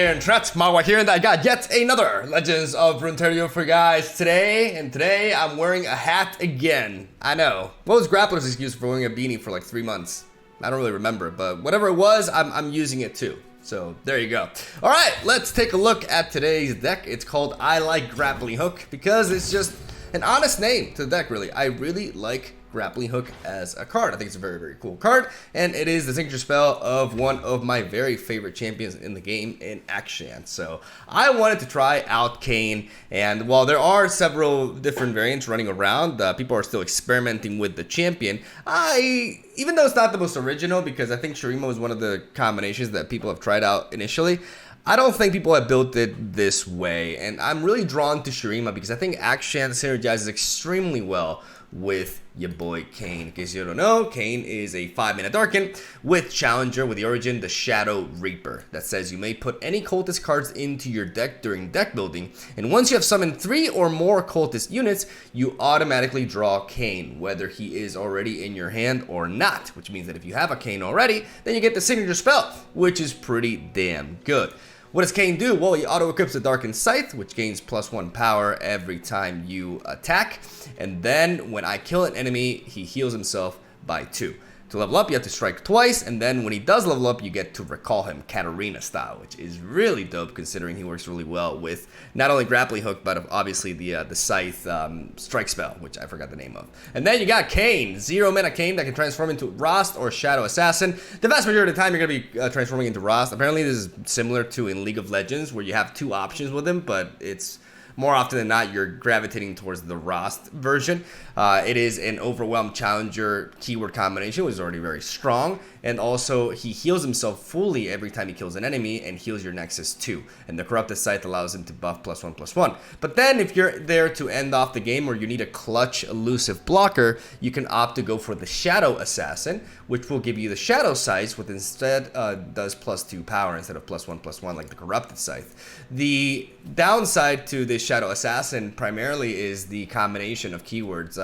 KAYN MegaMogwai here, and I got yet another Legends of Runeterra for you guys today. And today I'm wearing a hat again. I know. What was Grappler's excuse for wearing a beanie for like 3 months? I don't really remember, but whatever it was, I'm using it too. So there you go. All right, let's take a look at today's deck. It's called I Like Grappling Hook because it's just an honest name to the deck, really. I really like Grappling Hook as a card. I think it's a very, very cool card, and it is the signature spell of one of my very favorite champions in the game, in Akshan. So I wanted to try out KAYN, and while there are several different variants running around, people are still experimenting with the champion. Even though it's not the most original, because I think Shurima was one of the combinations that people have tried out initially, I don't think people have built it this way, and I'm really drawn to Shurima because I think Akshan synergizes extremely well with your boy KAYN. In case you don't know, KAYN is a 5-mana Darkin with Challenger with the origin the Shadow Reaper that says you may put any cultist cards into your deck during deck building, and once you have summoned 3 or more cultist units, you automatically draw KAYN, whether he is already in your hand or not, which means that if you have a KAYN already, then you get the signature spell, which is pretty damn good. What does KAYN do? Well, he auto-equips the Darkened Scythe, which gains +1 power every time you attack. And then, when I kill an enemy, he heals himself by 2. To level up, you have to strike twice, and then when he does level up, you get to recall him, Katarina style, which is really dope considering he works really well with not only Grappling Hook, but obviously the Scythe strike spell, which I forgot the name of. And then you got KAYN, 0-mana KAYN that can transform into Rost or Shadow Assassin. The vast majority of the time, you're going to be transforming into Rost. Apparently, this is similar to in League of Legends, where you have 2 options with him, but it's more often than not, you're gravitating towards the Rost version. It is an Overwhelmed Challenger keyword combination, which is already very strong. And also, he heals himself fully every time he kills an enemy and heals your Nexus too. And the Corrupted Scythe allows him to buff +1/+1. But then, if you're there to end off the game or you need a clutch elusive blocker, you can opt to go for the Shadow Assassin, which will give you the Shadow Scythe, which instead does +2 power instead of +1/+1 like the Corrupted Scythe. The downside to this Shadow Assassin primarily is the combination of keywords.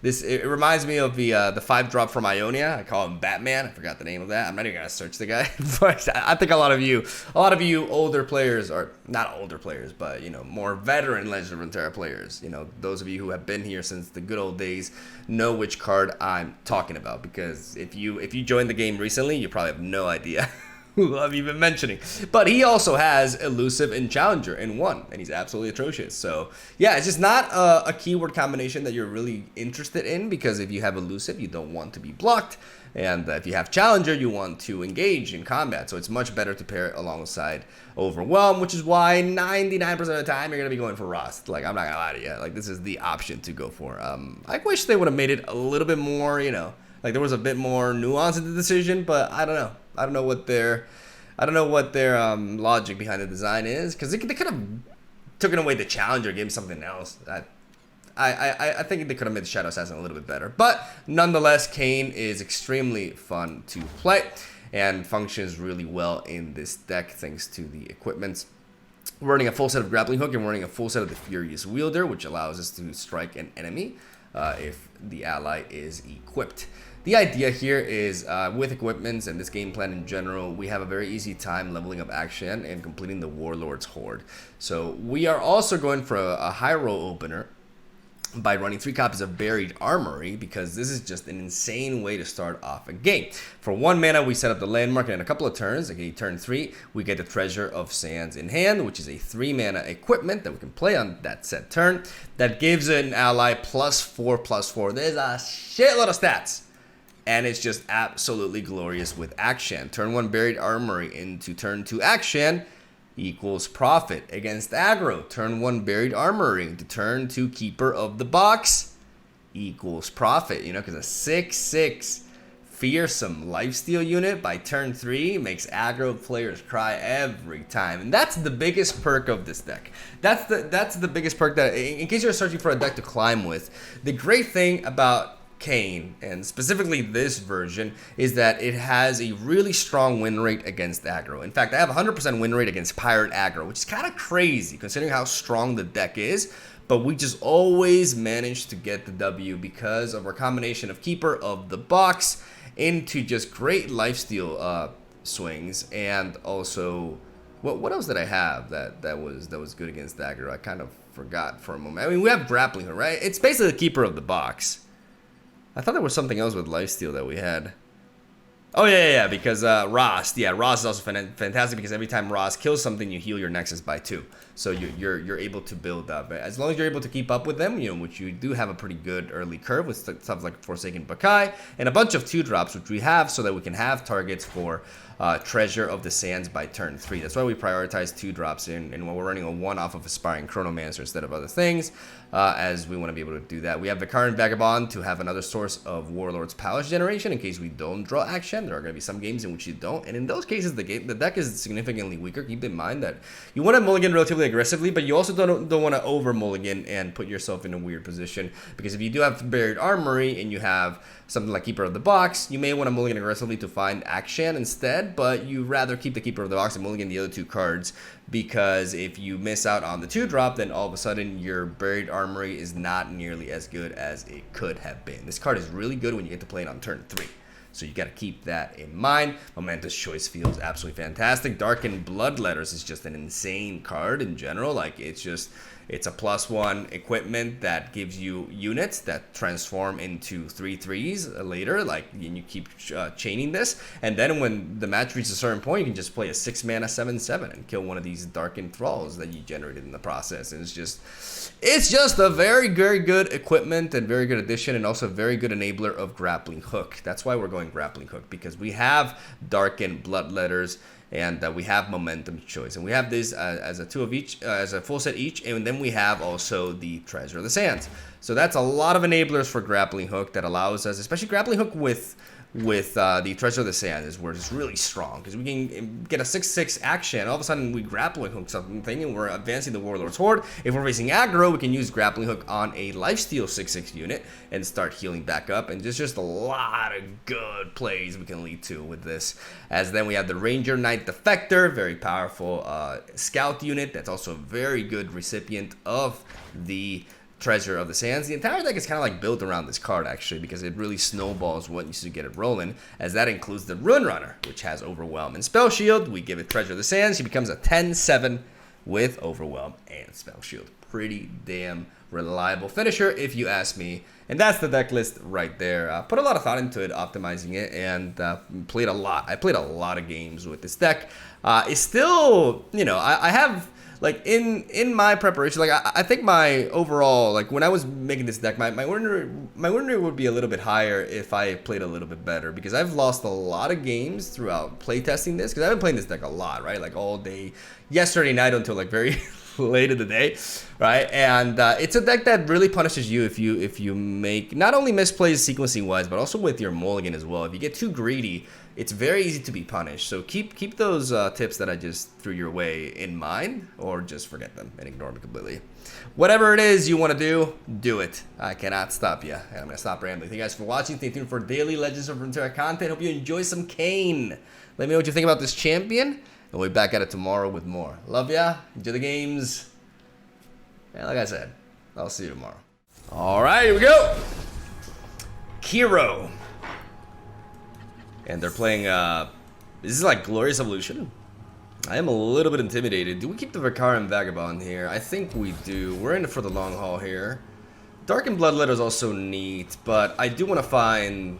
It reminds me of the 5-drop from Ionia. I call him Batman. I forgot the name of that. I'm not even gonna search the guy, but I think a lot of you older players, or not older players, but more veteran Legends of Runeterra players, those of you who have been here since the good old days, know which card I'm talking about. Because if you joined the game recently, you probably have no idea who I've even mentioning. But he also has Elusive and Challenger in one, and he's absolutely atrocious. So yeah, it's just not a keyword combination that you're really interested in, because if you have Elusive, you don't want to be blocked, and if you have Challenger, you want to engage in combat. So it's much better to pair it alongside Overwhelm, which is why 99% of the time you're gonna be going for Rost. Like, I'm not gonna lie to you, like, this is the option to go for. I wish they would have made it a little bit more, like there was a bit more nuance in the decision, but I don't know. I don't know what their logic behind the design is, because they could have taken away the Challenger, gave him something else. I think they could have made the Shadow Assassin a little bit better. But nonetheless, KAYN is extremely fun to play and functions really well in this deck thanks to the equipments. We're running a full set of Grappling Hook, and we're running a full set of the Furious Wielder, which allows us to strike an enemy if the ally is equipped. The idea here is, with equipments and this game plan in general, we have a very easy time leveling up Akshan and completing the Warlord's Horde. So we are also going for a high roll opener by running 3 copies of Buried Armory, because this is just an insane way to start off a game. For 1 mana, we set up the landmark, and in a couple of turns, okay, turn 3, we get the Treasure of Sands in hand, which is a 3-mana equipment that we can play on that set turn. That gives an ally +4/+4. There's a shitload of stats. And it's just absolutely glorious with Akshan. Turn 1 Buried Armory into turn 2 Akshan equals profit against aggro. Turn 1 Buried Armory into turn 2 Keeper of the Box equals profit. Because a 6/6 fearsome lifesteal unit by turn 3 makes aggro players cry every time. And that's the biggest perk of this deck. That's the biggest perk that, in case you're searching for a deck to climb with, the great thing about KAYN, and specifically this version, is that it has a really strong win rate against aggro. In fact, I have 100% win rate against pirate aggro, which is kind of crazy considering how strong the deck is, but we just always manage to get the W because of our combination of Keeper of the Box into just great lifesteal swings, and also What else did I have that was good against Dagger? I kind of forgot for a moment. I mean, we have Grappling, right? It's basically the keeper of the box. I thought there was something else with lifesteal that we had. Oh, yeah, because Ross. Yeah, Ross is also fantastic because every time Ross kills something, you heal your Nexus by 2. So you're able to build up. As long as you're able to keep up with them, you know, which you do have a pretty good early curve with stuff like Forsaken Bakai and a bunch of 2-drops, which we have so that we can have targets for Treasure of the Sands by turn 3. That's why we prioritize 2-drops in, and when we're running a 1 off of Aspiring Chronomancer instead of other things, as we want to be able to do that. We have Vicarian Vagabond to have another source of Warlord's Palace generation in case we don't draw action. There are going to be some games in which you don't, and in those cases the deck is significantly weaker. Keep in mind that you want to mulligan relatively aggressively, but you also don't want to over mulligan and put yourself in a weird position, because if you do have Buried Armory and you have something like Keeper of the Box, you may want to mulligan aggressively to find action instead, but you rather keep the Keeper of the Box and mulligan the other 2 cards, because if you miss out on the 2-drop, then all of a sudden your Buried Armory is not nearly as good as it could have been. This card is really good when you get to play it on turn 3. So you got to keep that in mind. Momentous Choice feels absolutely fantastic. Darkened Bloodletters is just an insane card in general. Like, it's a +1 equipment that gives you units that transform into 3/3s later. Like, and you keep chaining this, and then when the match reaches a certain point, you can just play a 6-mana 7/7 and kill one of these Darkened Thralls that you generated in the process. And it's just a very, very good equipment and very good addition, and also a very good enabler of Grappling Hook. That's why we're going Grappling Hook, because we have Darkened Bloodletters, and we have Momentum Choice, and we have this as a 2 of each, as a full set each, and then we have also the Treasure of the Sands. So that's a lot of enablers for Grappling Hook that allows us, especially Grappling Hook with the Treasure of the Sands, is where it's really strong, because we can get a 6/6 action. All of a sudden we Grappling Hook something and we're advancing the Warlord's Horde. If we're facing aggro, we can use Grappling Hook on a lifesteal 6/6 unit and start healing back up, and there's just a lot of good plays we can lead to with this. As then we have the Ranger Knight Defector, very powerful scout unit that's also a very good recipient of the Treasure of the Sands. The entire deck is kind of like built around this card, actually, because it really snowballs once you get it rolling, as that includes the Rune Runner, which has Overwhelm and Spell Shield. We give it Treasure of the Sands. She becomes a 10/7 with Overwhelm and Spell Shield. Pretty damn reliable finisher, if you ask me. And that's the deck list right there. Put a lot of thought into it, optimizing it, and played a lot. I played a lot of games with this deck. It's still, you know, I have... Like, in my preparation, like, I think my overall, like, when I was making this deck, my win rate would be a little bit higher if I played a little bit better, because I've lost a lot of games throughout playtesting this, because I've been playing this deck a lot, right? Like, all day, yesterday night until, like, very late in the day, right? And it's a deck that really punishes you if you make, not only misplays sequencing-wise, but also with your mulligan as well. If you get too greedy, it's very easy to be punished. So keep those tips that I just threw your way in mind, or just forget them and ignore them completely. Whatever it is you want to do it. I cannot stop you. And I'm going to stop rambling. Thank you guys for watching. Stay tuned for daily Legends of Runeterra content. Hope you enjoy some KAYN. Let me know what you think about this champion, and we'll be back at it tomorrow with more. Love ya. Enjoy the games. And like I said, I'll see you tomorrow. All right, here we go. Kiro. And they're playing, this is like Glorious Evolution. I am a little bit intimidated. Do we keep the Vicarian Vagabond here? I think we do. We're in it for the long haul here. Darkened Bloodletter is also neat, but I do want to find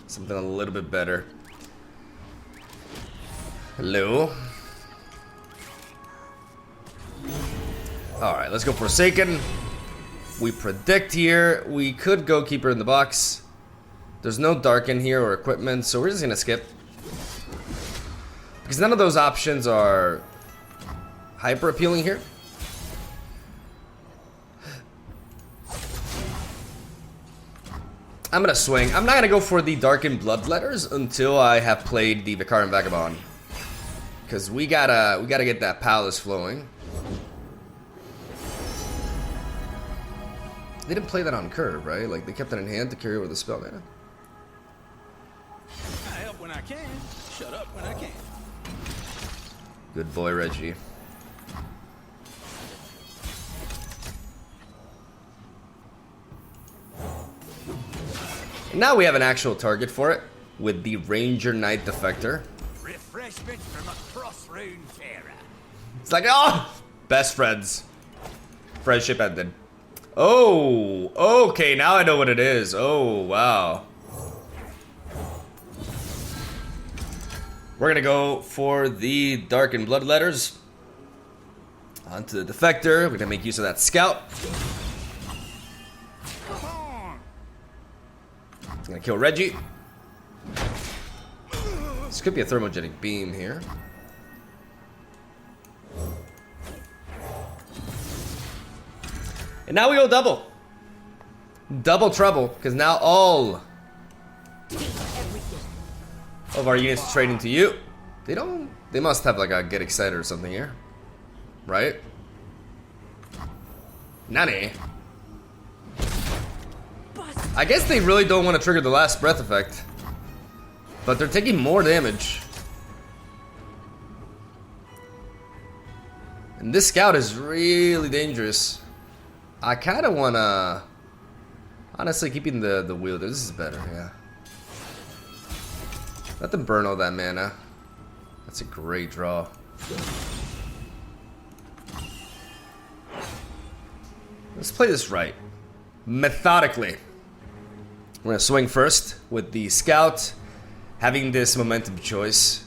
something a little bit better. Hello. Alright, let's go Forsaken. We predict here. We could go Keeper in the Box. There's no Darken here or equipment, so we're just gonna skip. Because none of those options are hyper appealing here. I'm gonna swing. I'm not gonna go for the Darkened Bloodletters until I have played the Vicarian Vagabond. Because we gotta get that palace flowing. They didn't play that on curve, right? Like, they kept it in hand to carry over the spell mana. I help when I can. Shut up when I can. Good boy, Reggie. And now we have an actual target for it with the Ranger Knight Defector. Rift. refreshments from across Runeterra. It's like, oh, best friends. Friendship ended. Oh, okay, now I know what it is. Oh, wow. We're gonna go for the Darkened Blood Letters. Onto the Defector. We're gonna make use of that Scout. Gonna kill Reggie. This could be a thermogenic beam here. And now we go double. Double trouble, because now all of our units are trading to you. They must have like a get excited or something here. Right? Nani? I guess they really don't want to trigger the last breath effect. But they're taking more damage. And this Scout is really dangerous. I kind of want to... Honestly, keeping the wielder. This is better, yeah. Let them burn all that mana. That's a great draw. Let's play this right. Methodically. We're going to swing first with the Scout. Having this momentum choice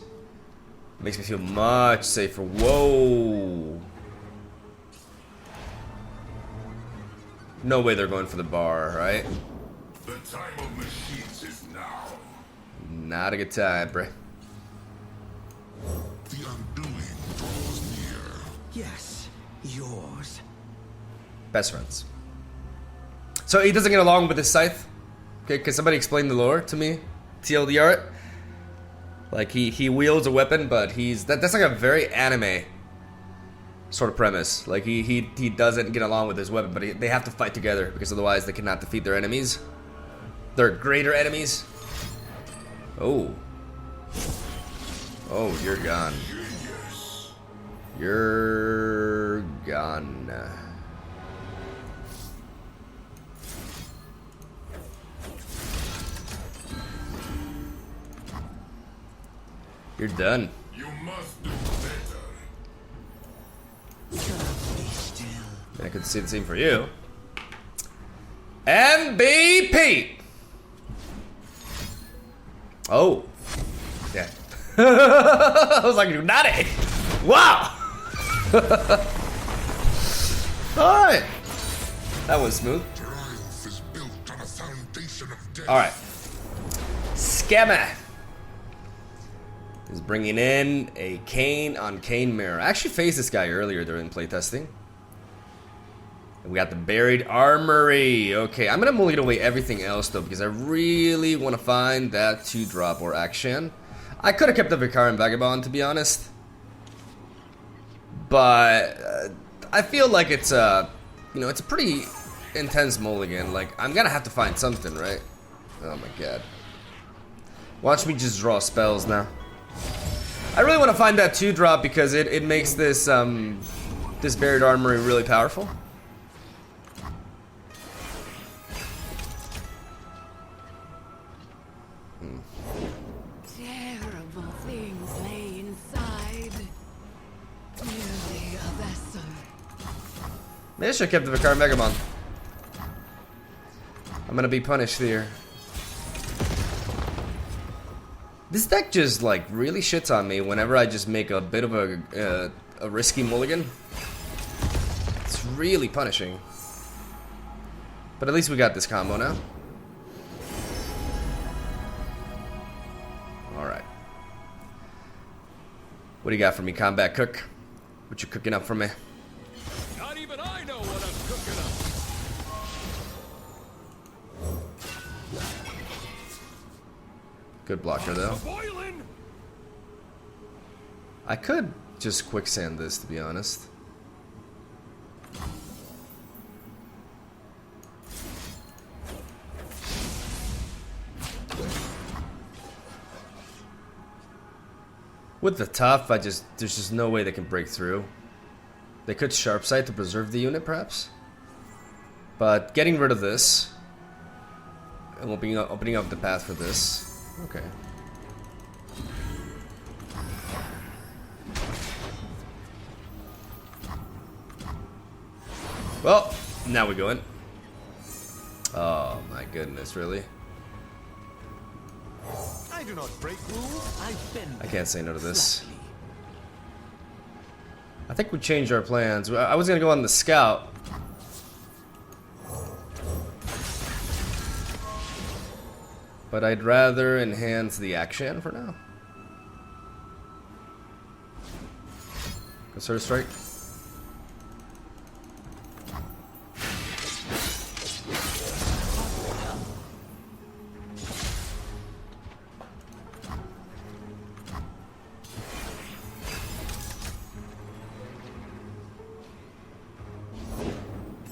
makes me feel much safer. Whoa. No way they're going for the bar, right? The time of machines is now. Not a good time, bruh. The undoing draws near. Yes, yours. Best friends. So he doesn't get along with his scythe? Okay, can somebody explain the lore to me? TLDR it? Like he wields a weapon, but that's like a very anime sort of premise. Like he doesn't get along with his weapon, but they have to fight together because otherwise they cannot defeat their enemies. Their greater enemies. Oh. Oh, you're gone. You're gone. You're done. You must do better. I could see the same for you. MVP! Oh. Yeah. I was like, naughty! Wow! Alright. That was smooth. Triumph is built on a foundation of death. Alright. Scammer is bringing in a KAYN on KAYN mirror. I actually faced this guy earlier during playtesting. And we got the Buried Armory. Okay, I'm gonna mulligan away everything else though because I really want to find that 2-drop or action. I could have kept the Vicarian Vagabond to be honest. But I feel like it's a, it's a pretty intense mulligan. Like, I'm gonna have to find something, right? Oh my god. Watch me just draw spells now. I really want to find that 2-drop because it makes this this Buried Armory really powerful. Terrible things lay inside. Merely a vessel. Maybe I should have kept the Vicarian Vagabond. I'm gonna be punished here. This deck just like really shits on me whenever I just make a bit of a risky mulligan. It's really punishing. But at least we got this combo now. Alright. What do you got for me, Combat Cook? What you cooking up for me? Not even I know what I'm cooking up. Good blocker though. Boiling. I could just quicksand this, to be honest. With the tough, there's just no way they can break through. They could sharp sight to preserve the unit, perhaps. But getting rid of this and opening up the path for this. Okay. Well, now we go in. Oh my goodness, really? I do not break rules. I bend. I can't say no to this. I think we changed our plans. I was gonna go on the scout. But I'd rather enhance the action for now. Concerted strike.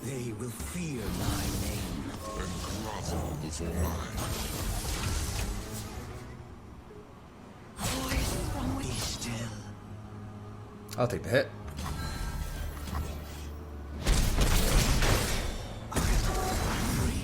They will fear my name. And grovel before mine. Voice from Be within. still. I'll take the hit. Free.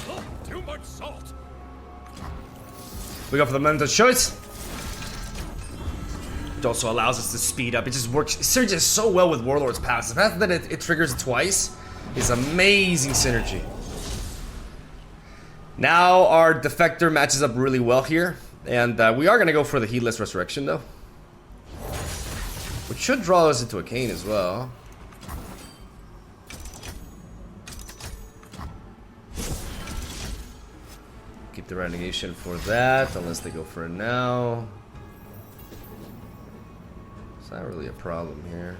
Oh, too much salt. We go for the mental choice. It also allows us to speed up. It just works. It synergies so well with Warlord's passive. The fact that it triggers it twice is amazing synergy. Now our Defector matches up really well here. And we are going to go for the Heedless Resurrection though. Which should draw us into a KAYN as well. Keep the Renegation for that, unless they go for it now. It's not really a problem here.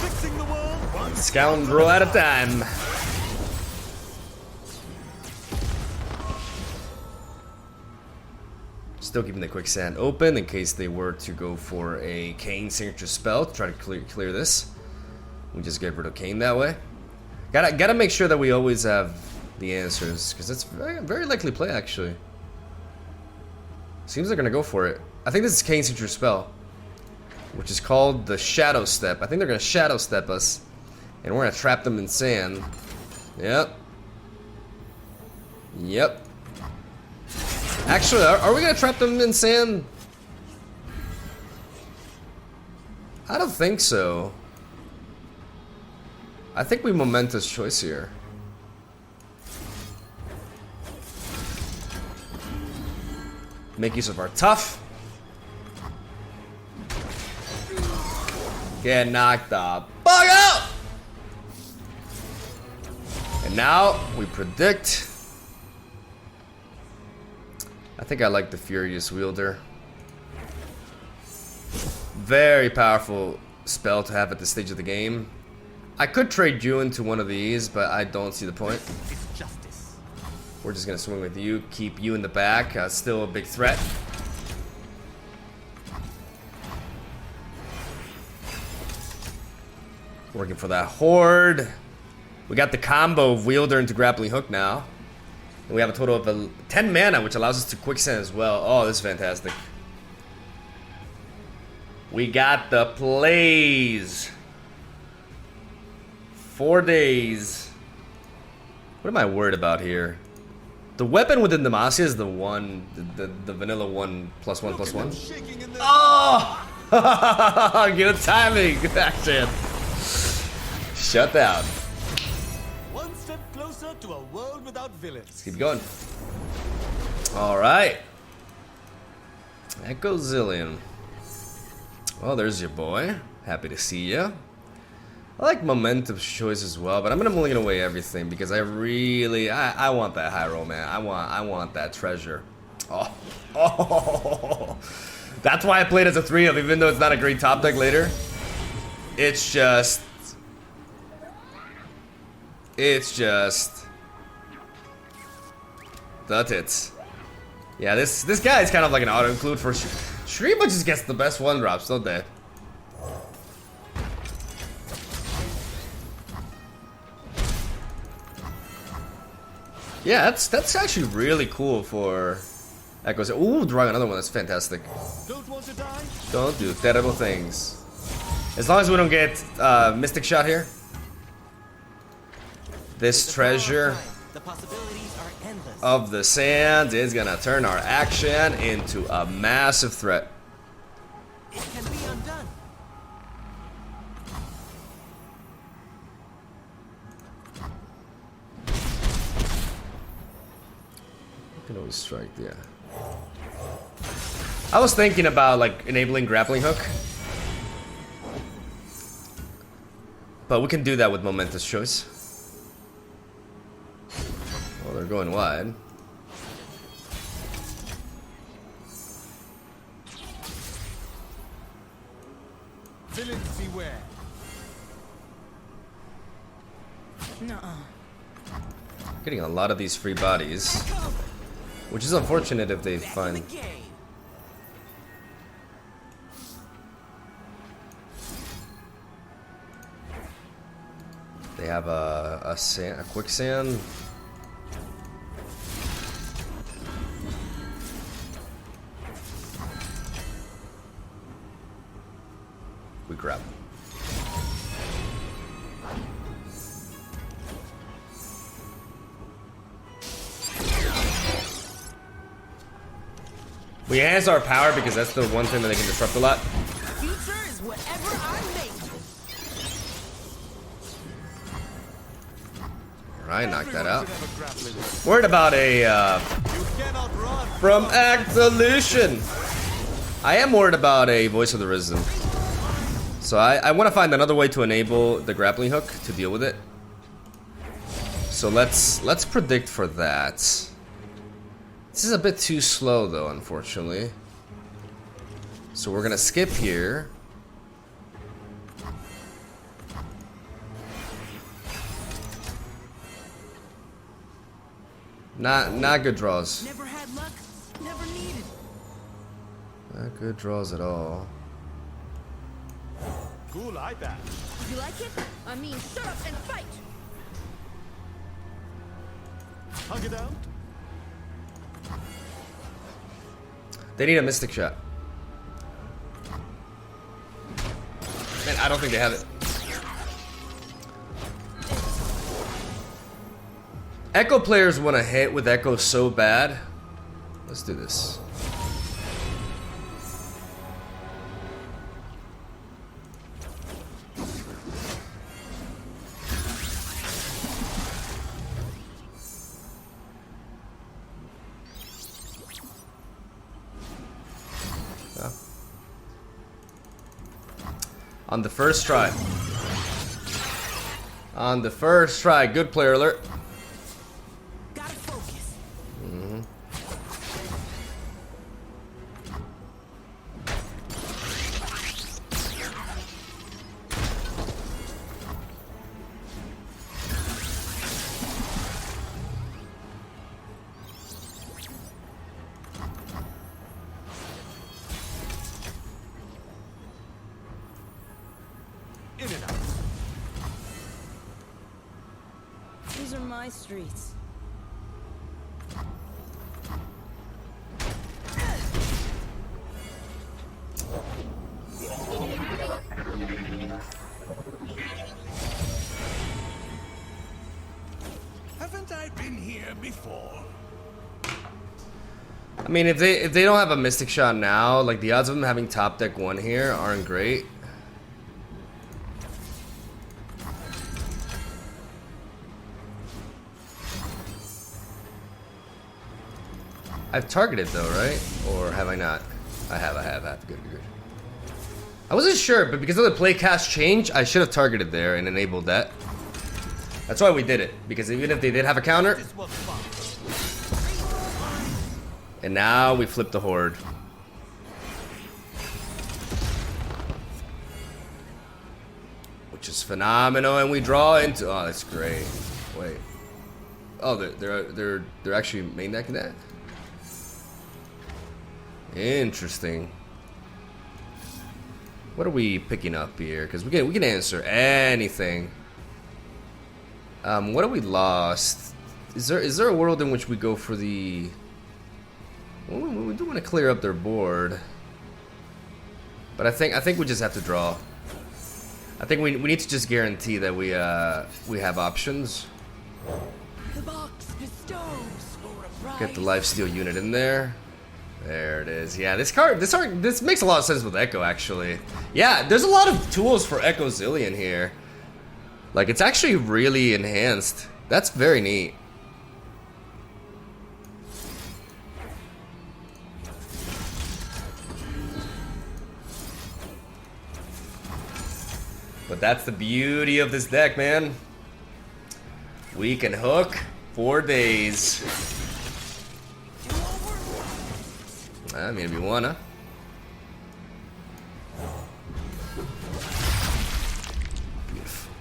Fixing the world. One scoundrel at a time. Still keeping the quicksand open in case they were to go for a KAYN signature spell to try to clear this. We just get rid of KAYN that way. Gotta make sure that we always have the answers, because it's very likely play actually. Seems they're gonna go for it. I think this is KAYN signature spell, which is called the Shadow Step. I think they're gonna Shadow Step us, and we're gonna trap them in sand. Yep. Yep. Actually, are we gonna trap them in sand? I don't think so. I think we momentous choice here. Make use of our tough. Get knocked the fuck out! And now we predict. I think I like the Furious Wielder. Very powerful spell to have at this stage of the game. I could trade you into one of these, but I don't see the point. It's justice. We're just gonna swing with you, keep you in the back. Still a big threat. Working for that horde. We got the combo of Wielder into Grappling Hook now. And we have a total of 10 mana, which allows us to quicksand as well. Oh, this is fantastic. We got the plays. 4 days. What am I worried about here? The weapon within Demacia is the one, the vanilla 1+1/+1. Shaking in the Oh! Good timing. Good action. Shut down. one step closer to a world without villains. Let's keep going. Alright. Echo Zillion. Well, there's your boy. Happy to see you. I like Momentum choice as well, but I'm gonna mulligan away everything because I really I want that high roll, man. I want that treasure. Oh. Oh. That's why I played as a 3-of, even though it's not a great top deck later. It's just the tits. Yeah, this guy is kind of like an auto include for Shriba just gets the best 1-drops, don't they? Yeah, that's actually really cool for Echoes. Ooh, drawing another one. That's fantastic. Don't want to die? Don't do terrible things. As long as we don't get Mystic Shot here. This treasure The possibilities are endless. of the sand is gonna turn our action into a massive threat. It can be undone. You can always strike, yeah. I was thinking about like enabling Grappling Hook. But we can do that with Momentous Choice. Well, they're going wide. Villains beware. Nuh-uh. Getting a lot of these free bodies. Which is unfortunate if they find... The game. They have a quicksand. We grab. We enhance our power because that's the one thing that they can disrupt a lot. Future is whatever I make. Alright, knock that Everyone out. should have a grappling. Worried about a You cannot run. from Absolution. I am worried about a Voice of the Risen. So I want to find another way to enable the grappling hook to deal with it. So let's predict for that. This is a bit too slow though, unfortunately. So we're gonna skip here. Not good draws. Never had luck, never needed. Not good draws at all. Cool eye patch. You like it? I mean, shut up and fight. Hug it out. They need a Mystic Shot. Man, I don't think they have it. Echo players want to hit with Echo so bad. Let's do this. Yeah. On the first try. On the first try. Good player alert. Gotta focus. In and out. These are my streets. Haven't I been here before? I mean, if they don't have a Mystic Shot now, like the odds of them having top deck 1 here aren't great. I've targeted though, right? Or have I not? I have. Good. I wasn't sure, but because of the play cast change, I should have targeted there and enabled that. That's why we did it, because even if they did have a counter, This was fun. and now we flip the horde. Which is phenomenal, and we draw into. Oh, that's great. Wait. Oh, they're actually main decking that. Interesting. What are we picking up here? Because we can answer anything. What have we lost? Is there a world in which we go for the We do want to clear up their board, but I think we just have to draw. I think we need to just guarantee that we have options. The box bestows for a prize. Get the lifesteal unit in there. There it is. Yeah, this makes a lot of sense with Echo, actually. Yeah, there's a lot of tools for Echo Zillion here. Like, it's actually really enhanced. That's very neat. But that's the beauty of this deck, man. We can hook for days. I mean, if you wanna. Beautiful.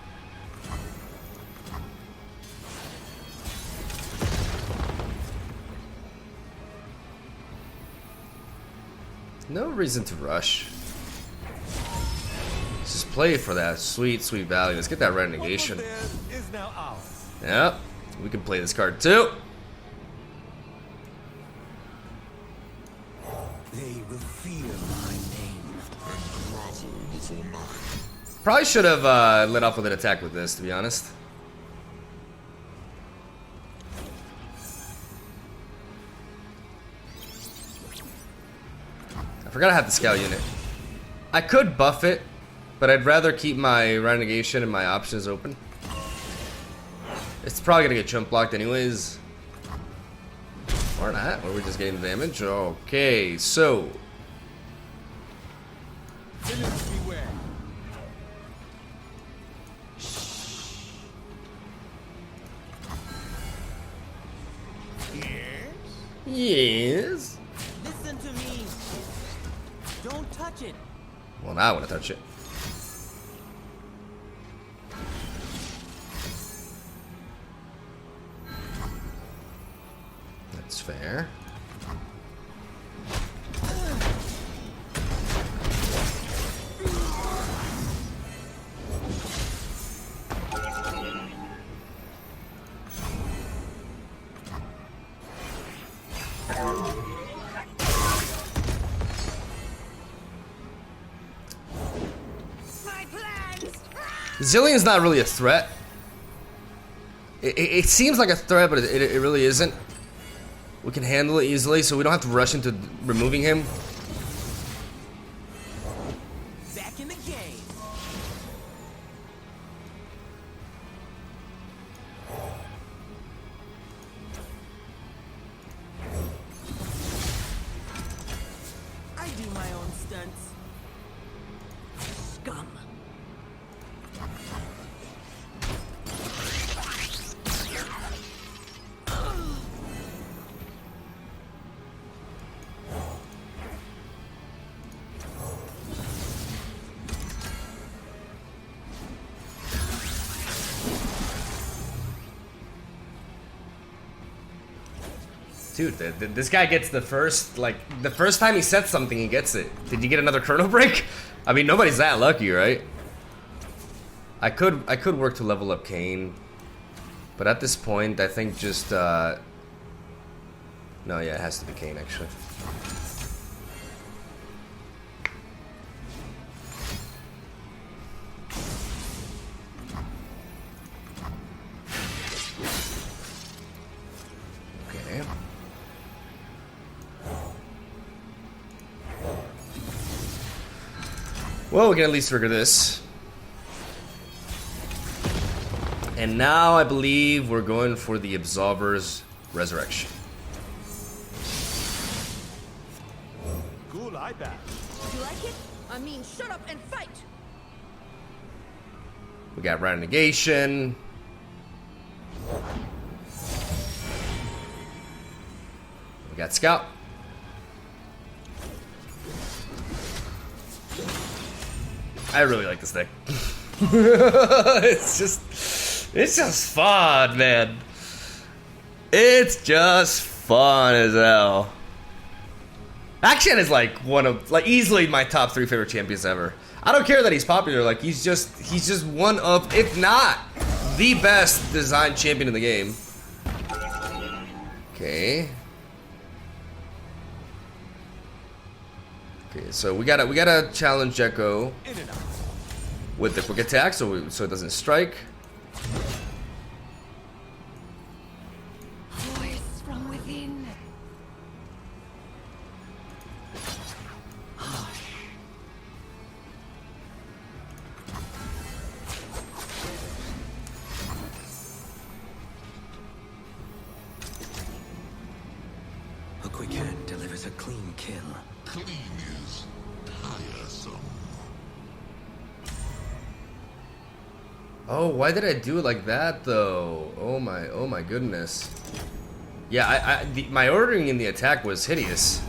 No reason to rush. Let's just play for that sweet, sweet value. Let's get that red negation. What was theirs is now ours. Yep, we can play this card too. They will fear my name and grovel before mine. Probably should have lit off with an attack with this, to be honest. I forgot I have the scout unit. I could buff it, but I'd rather keep my renegation and my options open. It's probably gonna get chump blocked anyways. Or not, or we're just getting the damage. Okay, so Villains beware. yes. Listen to me. Don't touch it. Well, now I want to touch it. That's fair. My plans. Zillion's not really a threat. It seems like a threat, but it really isn't. We can handle it easily, so we don't have to rush into removing him. Back in the game. I do my own stunts. Scum. Dude, this guy gets the first time he sets something, he gets it. Did you get another chrono break? I mean, nobody's that lucky, right? I could work to level up KAYN, but at this point, I think just no, yeah, it has to be KAYN actually. Okay. Well, we can at least trigger this. And now I believe we're going for the Absolver's Resurrection. Cool eye back. You like it? I mean, shut up and fight. We got Renegation. We got Scout. I really like this deck. It's just fun, man. It's just fun as hell. Akshan is like one of easily my top 3 favorite champions ever. I don't care that he's popular, like he's just one of, if not the best designed champion in the game. Okay. Okay, so we gotta challenge Gekko In and out. with the quick attack, so it doesn't strike. Voice from within. A quick hand delivers a clean kill. Clean is tiresome. Oh, why did I do it like that though? Oh my goodness. Yeah, my ordering in the attack was hideous.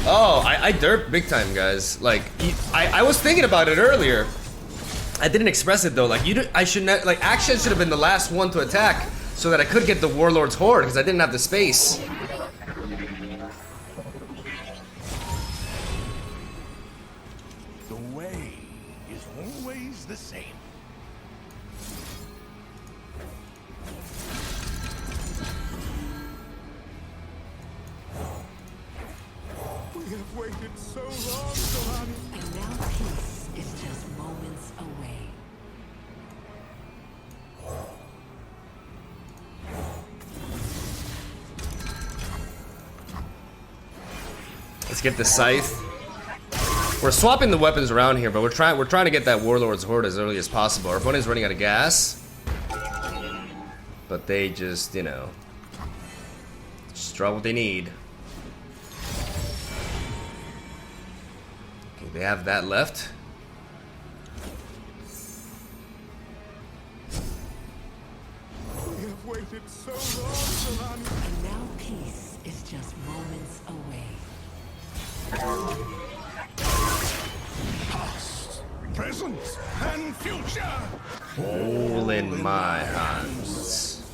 Oh, I derped big time, guys. Like, I was thinking about it earlier. I didn't express it though. Like, I should not, like, Action should have been the last one to attack so that I could get the Warlord's Horde because I didn't have the space. The way is always the same. We have waited so long, Johanny. And now peace is just moments away. Let's get the Scythe. We're swapping the weapons around here, but we're trying to get that Warlord's Horde as early as possible. Our opponent's running out of gas. But they just, you know, just draw what they need. Okay, they have that left. We have waited so long, Johanny. And now peace is just moments away. Past, present, and future. All in my hands.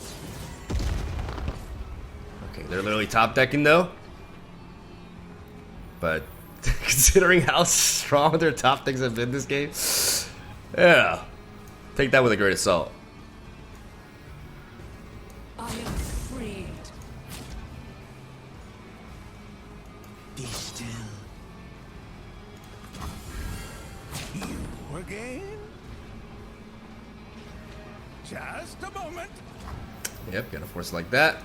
Okay, they're literally top decking though. But considering how strong their top decks have been this game, yeah, take that with a grain of salt. I am freed. Be still. You again? Just a moment. Yep, gotta force it like that.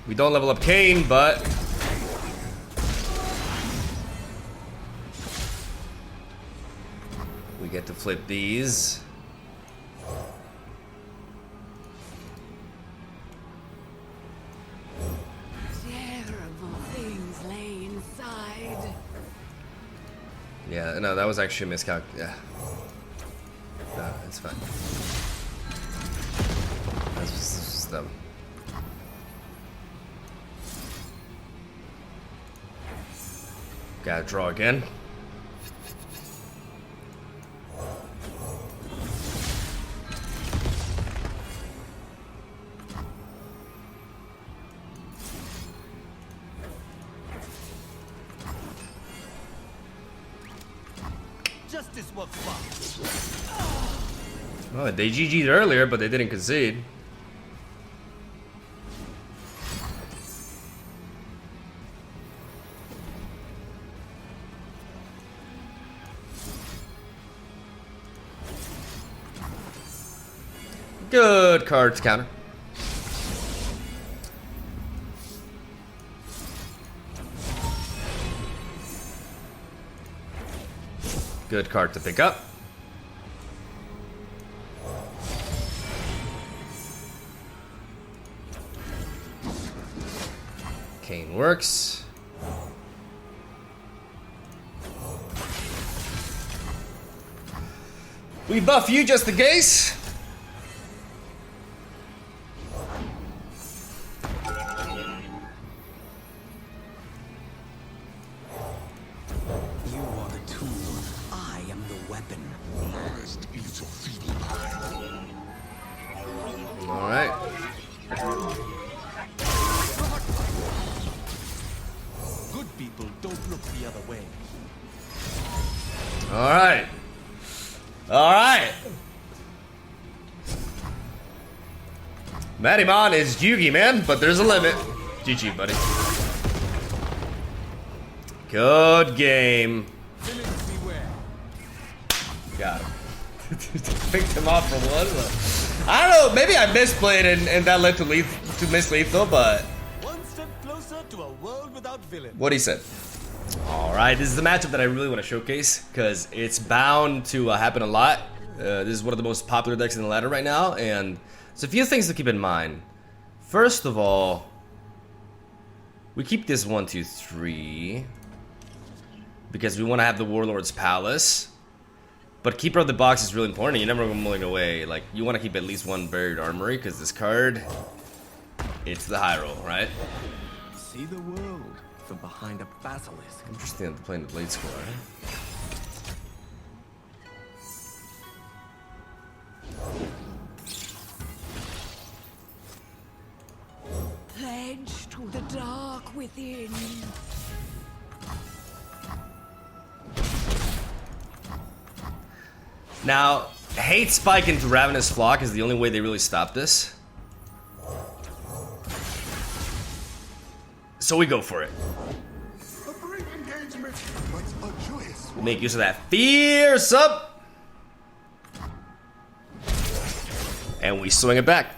We don't level up KAYN, but we get to flip these. Terrible things lay inside. Yeah, no, that was actually a miscalc. Yeah. No, it's fine. This was dumb. Gotta draw again. Justice works fast. Oh, they GG'd earlier, but they didn't concede. Good cards counter. Good card to pick up. KAYN works. We buff you just in case. You are the tool. I am the weapon. Rest is your feeble mind. All right. Good people don't look the other way. All right. All right. Maddymon is Yugi, man, but there's a limit. GG, buddy. Good game. Villains beware. Got him. Picked him off for one. I don't know. Maybe I misplayed and that led to miss lethal, but One step closer to a world without villains. what he said. All right, this is the matchup that I really want to showcase because it's bound to happen a lot. This is one of the most popular decks in the ladder right now, and there's a few things to keep in mind. First of all, we keep this 1, 2, 3 because we want to have the Warlord's Palace. But Keeper of the Box is really important. You never go Mulligan away. Like, you want to keep at least one Buried Armory because this card, it's the high roll, right? See the world from behind a basilisk. Interesting that they're playing the Blade Squire. Pledge to the dark within. Now, Hate Spike into Ravenous Flock is the only way they really stop this. So we go for it. A brief engagement, but a joyous We one. make use of that Fierce Up. And we swing it back.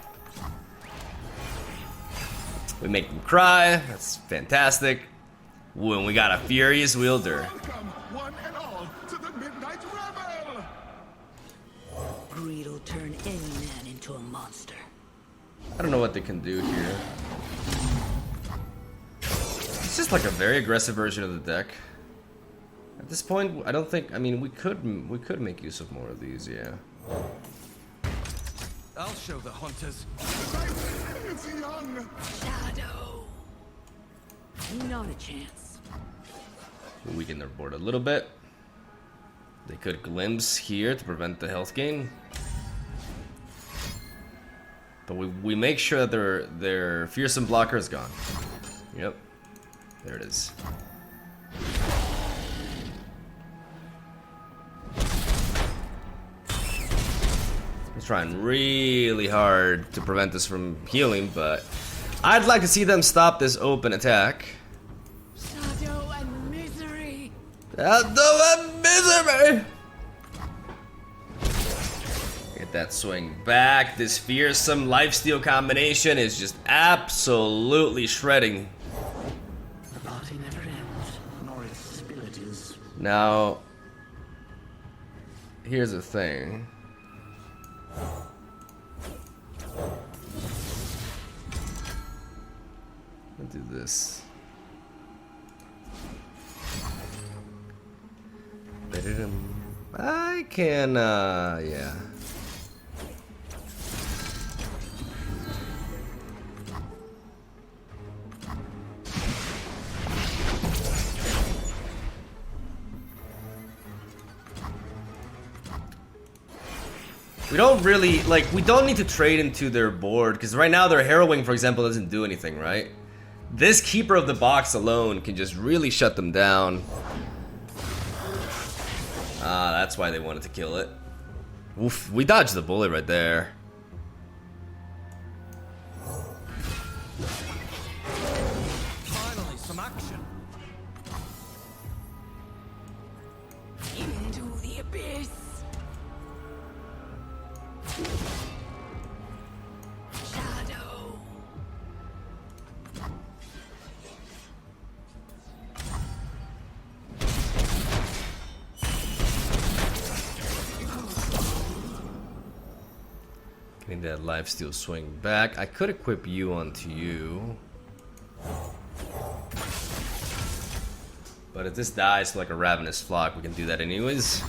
We make them cry. That's fantastic. Ooh, and we got a Furious Wielder. Welcome, one and all, to the Midnight Revel! Greed will turn any man into a monster. I don't know what they can do here. It's just like a very aggressive version of the deck. At this point, I don't think. I mean, we could make use of more of these. Yeah. I'll show the hunters. It's young! Shadow. Not a chance. We weaken their board a little bit. They could glimpse here to prevent the health gain. But we make sure that their fearsome blocker is gone. Yep. There it is. I'm trying really hard to prevent this from healing, but I'd like to see them stop this open attack. Shadow and misery. Misery! Get that swing back. This fearsome lifesteal combination is just absolutely shredding. The party never ends, nor its spirit is. Now, here's the thing. Let's do this. I can, yeah. We don't really, like, we don't need to trade into their board, because right now their Harrowing, for example, doesn't do anything, right? This Keeper of the Box alone can just really shut them down. Ah, that's why they wanted to kill it. Oof, we dodged the bullet right there. Finally, some action. Into the abyss. Shadow. Getting that lifesteal swing back. I could equip you onto you. But if this dies to like a Ravenous Flock, we can do that anyways.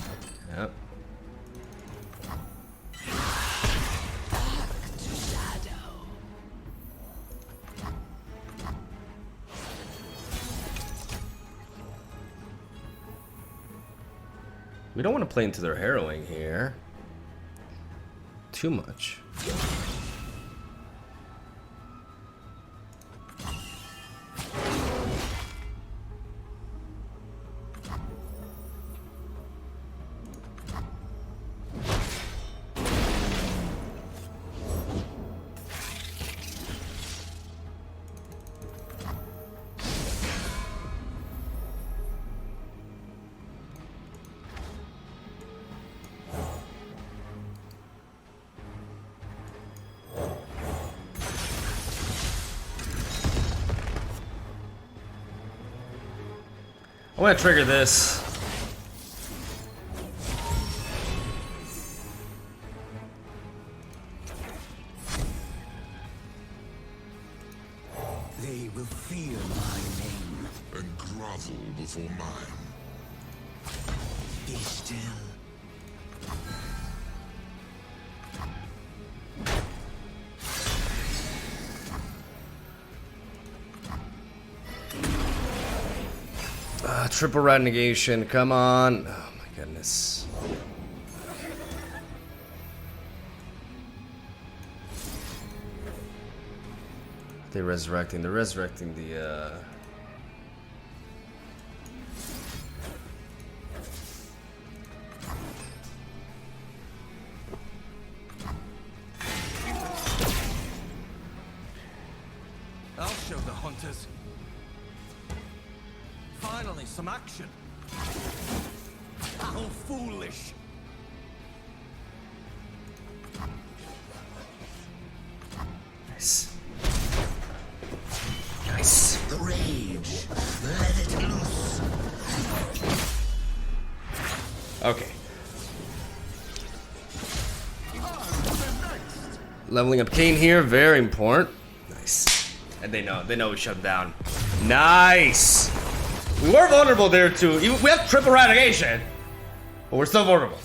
Yep. To shadow. We don't want to play into their Harrowing here. Too much. I'm gonna trigger this. They will fear my name. and grovel before mine. Be still. Triple red negation, come on. Oh my goodness. They're resurrecting the I'll show the hunters. Finally, some action. How foolish. Nice. Nice. The rage. Let it loose. Okay. Leveling up KAYN here, very important. Nice. And they know we shut him down. Nice. We were vulnerable there too. We have triple renegation, but we're still vulnerable.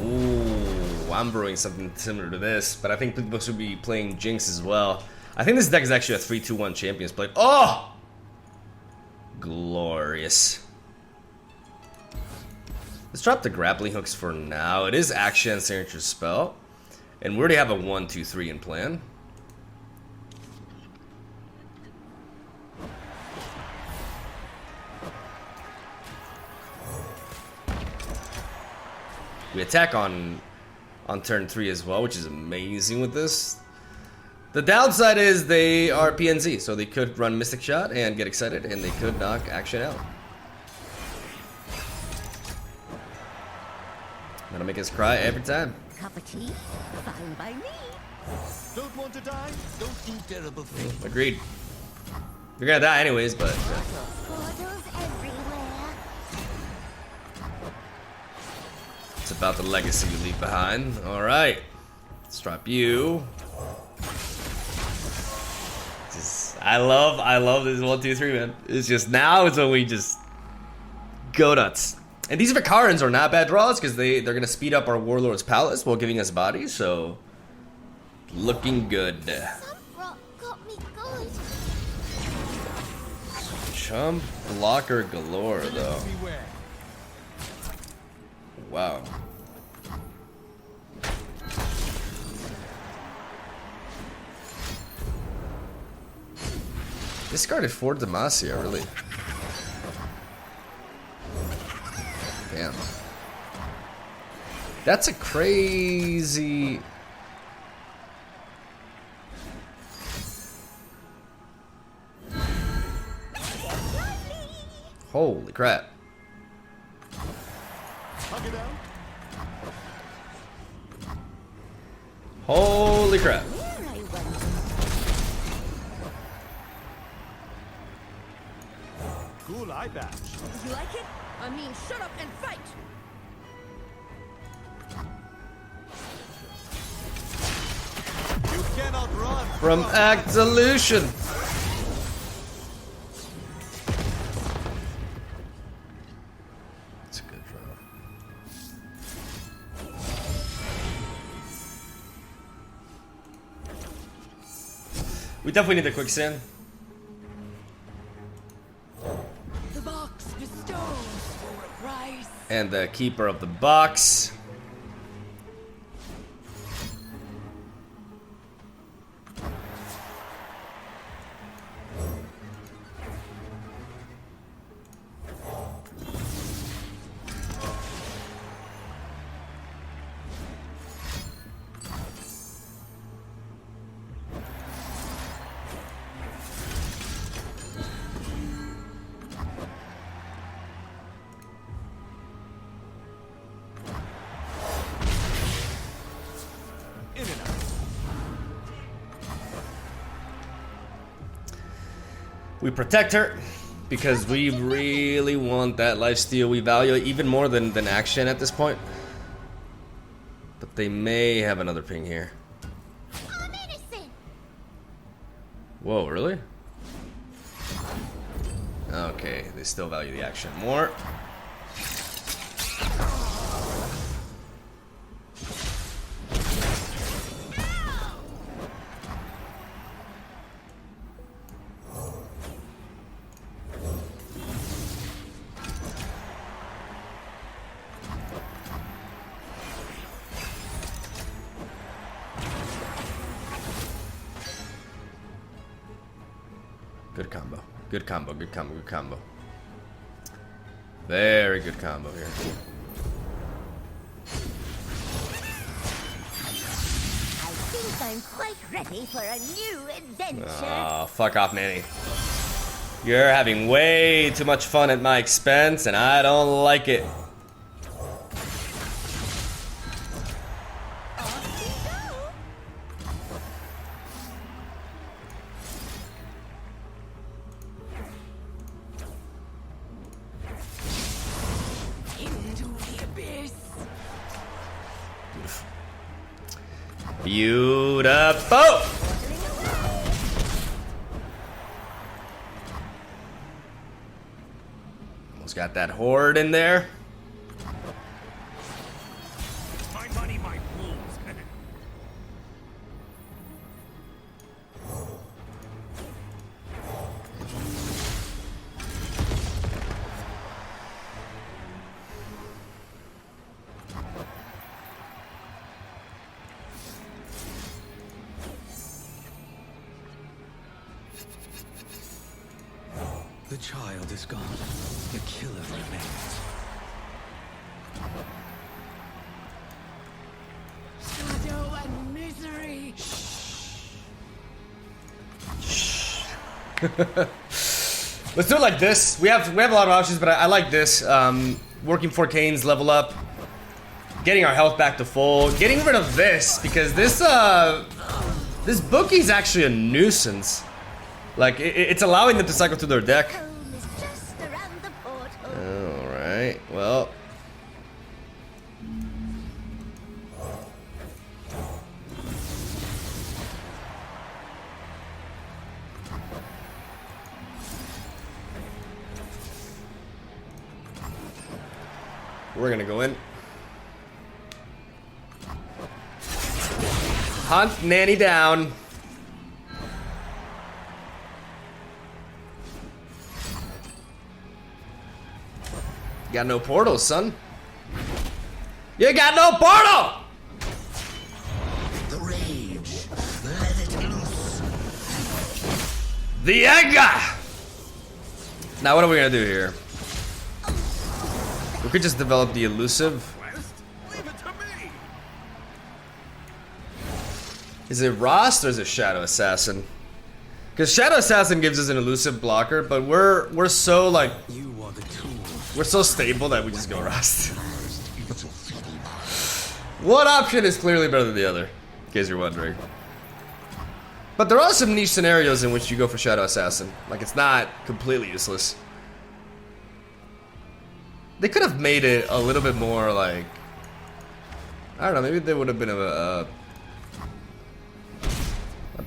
Ooh, I'm brewing something similar to this, but I think people should be playing Jinx as well. I think this deck is actually a 3-2-1 champions play. Oh! Glorious. Let's drop the grappling hooks for now. It is action and signature spell. And we already have a 1-2-3 in plan. We attack on turn 3 as well, which is amazing with this. The downside is they are PNZ, so they could run Mystic Shot and get excited, and they could knock action out. Gonna make us cry every time. Cup of tea? Fine by me. Don't want to die? Don't do terrible things. Agreed. You're gonna die anyways, but... Portals everywhere. It's about the legacy you leave behind. Alright. Let's drop you. I love this 1-2-3, man. It's just now is when we just go nuts. And these Vicarans are not bad draws because they're gonna speed up our Warlord's Palace while giving us bodies, so looking good. Some rock got me good. Chump blocker galore though. Beware. Wow. Discarded 4 Demacia, really. Damn. That's a crazy... Holy crap. Hug it out. Holy crap. Where I went. Cool eye patch. You like it? I mean, shut up and fight. You cannot run From Actolution. That's a good draw. We definitely need the quicksand. The box bestows for a price. And the keeper of the box. in and out. We protect her. because we really want that lifesteal. We value it even more than action at this point. But they may have another ping here. I'm innocent. Whoa, really? Okay, they still value the action more. Good combo. Good combo, good combo, good combo. Very good combo here. I think I'm quite ready for a new adventure. Oh, fuck off, Nanny. You're having way too much fun at my expense, and I don't like it. Beautiful. Almost got that horde in there. My money, my rules. The child is gone. The killer remains. Shadow and misery. Let's do it like this. We have a lot of options, but I like this. Working for KAYN's level up, getting our health back to full, getting rid of this because this bookie's actually a nuisance. Like it's allowing them to cycle through their deck. Home is just around the portal. All right. Well. We're gonna go in. Hunt Nanny down. You got no portal, son. You got no portal! The rage, let it loose. The anger! Now what are we gonna do here? We could just develop the elusive. Leave it to me. Is it Rost or is it Shadow Assassin? Because Shadow Assassin gives us an elusive blocker, but we're so like You are the tool. we're so stable that we just go Rost. One option is clearly better than the other, in case you're wondering. But there are some niche scenarios in which you go for Shadow Assassin. Like it's not completely useless. They could have made it a little bit more like, I don't know, maybe there would have been a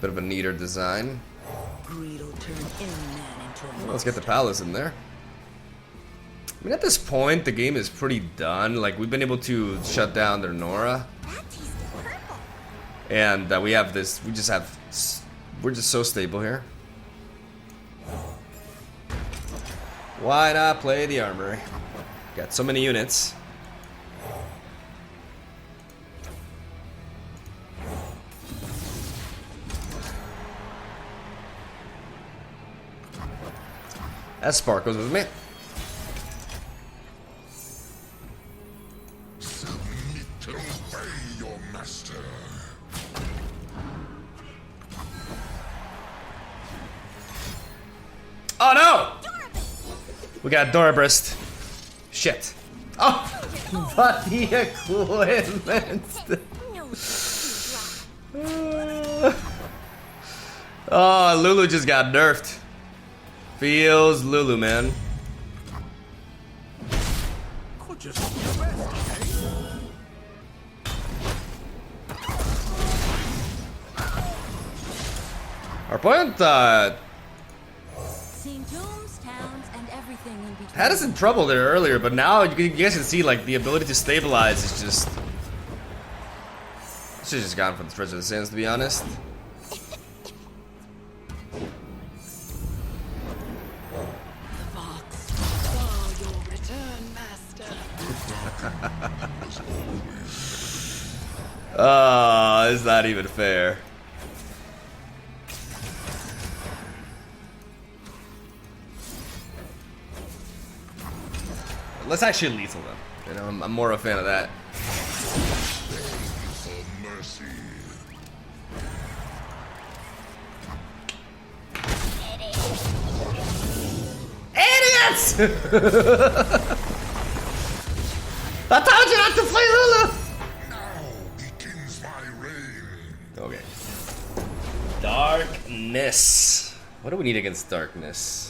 bit of a neater design. Greed will turn any man into a Let's get the palace in there. I mean, at this point, the game is pretty done. Like, we've been able to shut down their Nora. That tasted purple. And we have this, we're just so stable here. Why not play the armory? Got so many units. That sparkles with me. Submit to obey your master. Oh no! We got Dorabrist. Shit. Oh! But the equipment. No, Oh, Lulu just got nerfed. Feels Lulu, man. Could just be the best, Our opponent Seen tombs, towns, and everything in between. had us in trouble there earlier, but now you guys can see like the ability to stabilize is just. Should've just gone for the Treasure of the Sands, to be honest. Oh, it's not even fair. Let's actually lethal them. You know, I'm more a fan of that. Mercy. Idiots! I told you not to play Lulu! Now begins my reign. Okay. Darkness. What do we need against darkness?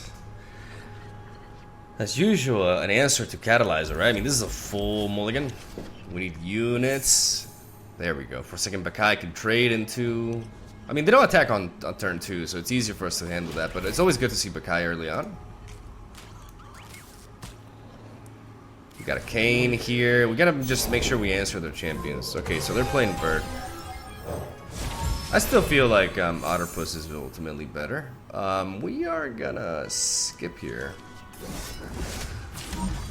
As usual, an answer to Catalyzer, right? I mean, this is a full mulligan. We need units. There we go. For a second, Bakai can trade into... I mean, they don't attack on turn 2, so it's easier for us to handle that. But it's always good to see Bakai early on. We got a KAYN here. We gotta just make sure we answer their champions. Okay, so they're playing Bird. I still feel like Otterpuss is ultimately better. We are gonna skip here.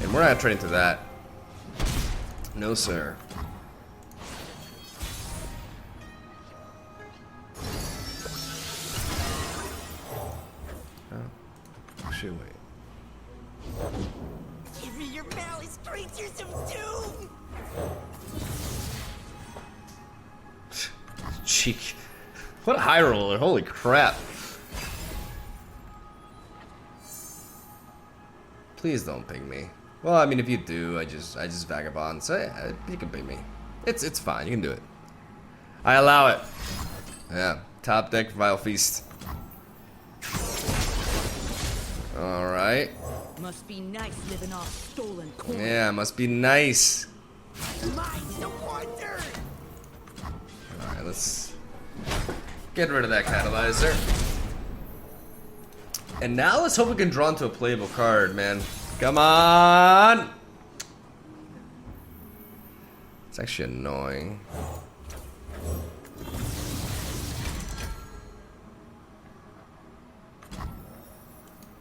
And we're not trading to that. No, sir. Oh, should wait. Give me your malice, creatures of doom! Cheek. What a high roller, holy crap. Please don't ping me. Well, I mean, if you do, I just vagabond. So yeah, you can ping me. It's fine. You can do it. I allow it. Yeah. Top deck, Vile Feast. All right. Must be nice living off stolen coin. Yeah, must be nice. Mine's the wonder! All right, let's get rid of that catalyzer. And now let's hope we can draw into a playable card, man. Come on! It's actually annoying.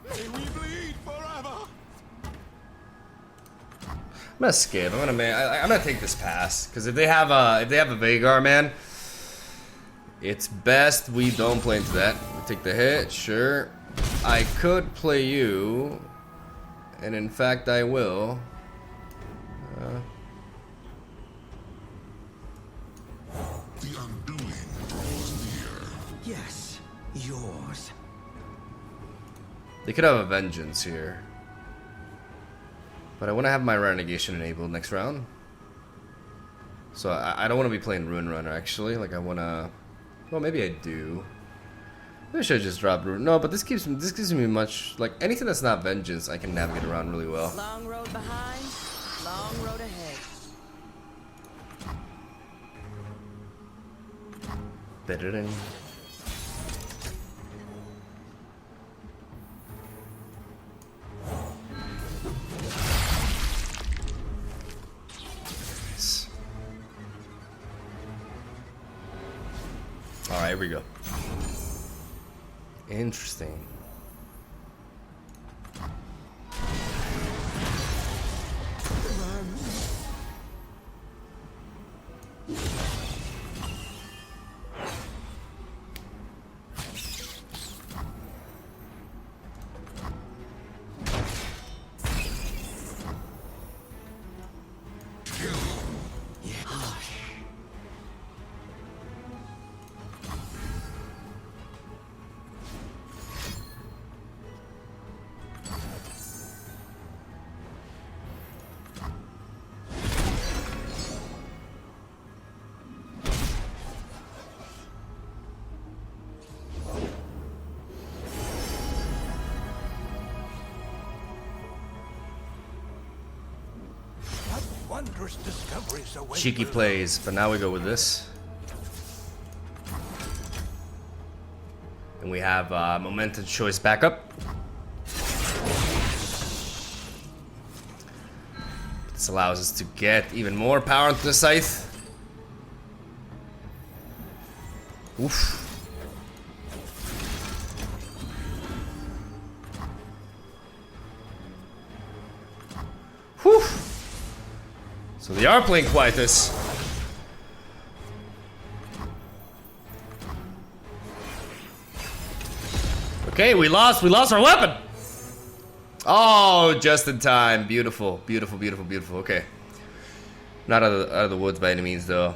May we bleed forever. I'm gonna skip. I'm gonna take this pass because if they have a Vagar, man, it's best we don't play into that. We take the hit, sure. I could play you, and in fact I will. The undoing draws near. Yes, yours. They could have a Vengeance here, but I want to have my Rare Negation enabled next round. So I don't want to be playing Rune Runner actually. Like I want to. Well, maybe I do. Maybe I should just drop Rune. No, but this gives me much, like anything that's not Vengeance, I can navigate around really well. Long road behind, long road ahead. Nice. All right, here we go. Interesting. first discoveries await Cheeky below. plays, but now we go with this. And we have momentum choice backup. This allows us to get even more power into the scythe. Oof. Whew. So they are playing Quietus. Okay, we lost our weapon. Oh, just in time. Beautiful, beautiful, beautiful, beautiful. Okay. Not out of the woods by any means, though.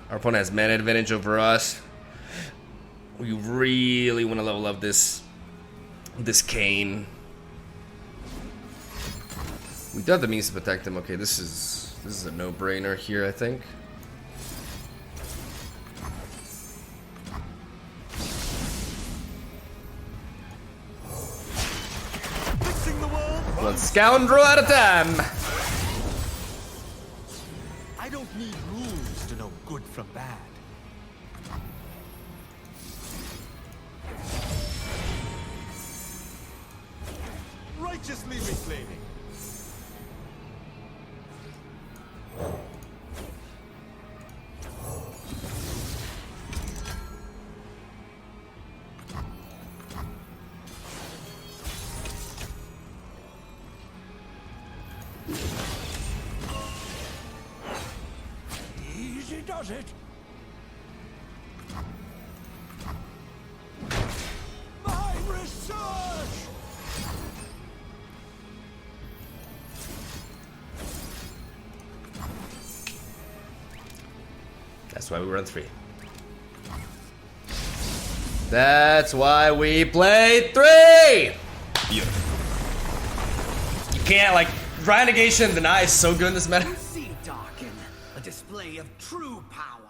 Our opponent has mana advantage over us. We really want to level up this KAYN. We do have the means to protect him. Okay, this is a no-brainer here, I think. Fixing the world. One scoundrel at a time. I don't need rules to know good from bad. Righteously reclaiming. Easy does it. My research. That's why we run 3. That's why we play 3! Beautiful. You can't, like, dry negation and deny is so good in this meta. See, Darken, a display of true power.